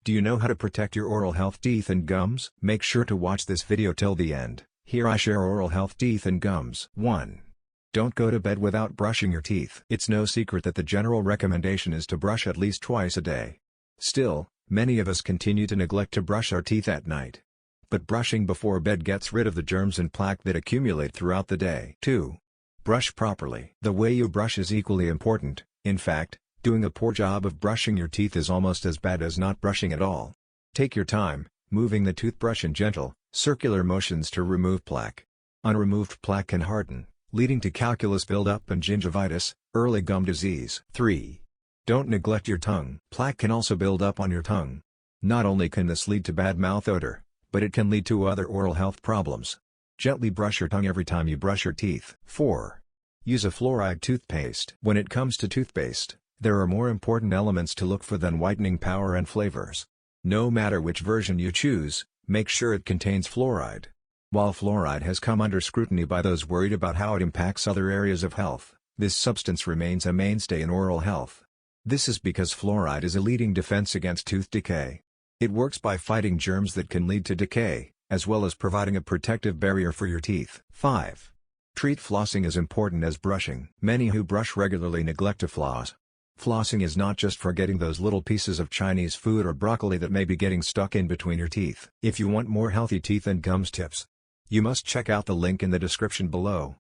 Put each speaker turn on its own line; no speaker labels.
Do you know how to protect your oral health teeth and gums? Make sure to watch this video till the end. Here I share oral health teeth and gums. 1. Don't go to bed without brushing your teeth. It's no secret that the general recommendation is to brush at least twice a day. Still, many of us continue to neglect to brush our teeth at night. But brushing before bed gets rid of the germs and plaque that accumulate throughout the day. 2. Brush properly. The way you brush is equally important. In fact, doing a poor job of brushing your teeth is almost as bad as not brushing at all. Take your time, moving the toothbrush in gentle, circular motions to remove plaque. Unremoved plaque can harden, leading to calculus buildup and gingivitis, early gum disease. 3. Don't neglect your tongue. Plaque can also build up on your tongue. Not only can this lead to bad mouth odor, but it can lead to other oral health problems. Gently brush your tongue every time you brush your teeth. 4. Use a fluoride toothpaste. When it comes to toothpaste, there are more important elements to look for than whitening power and flavors. No matter which version you choose, make sure it contains fluoride. While fluoride has come under scrutiny by those worried about how it impacts other areas of health, this substance remains a mainstay in oral health. This is because fluoride is a leading defense against tooth decay. It works by fighting germs that can lead to decay, as well as providing a protective barrier for your teeth. 5. Treat flossing as important as brushing. Many who brush regularly neglect to floss. Flossing is not just for getting those little pieces of Chinese food or broccoli that may be getting stuck in between your teeth. If you want more healthy teeth and gums tips, you must check out the link in the description below.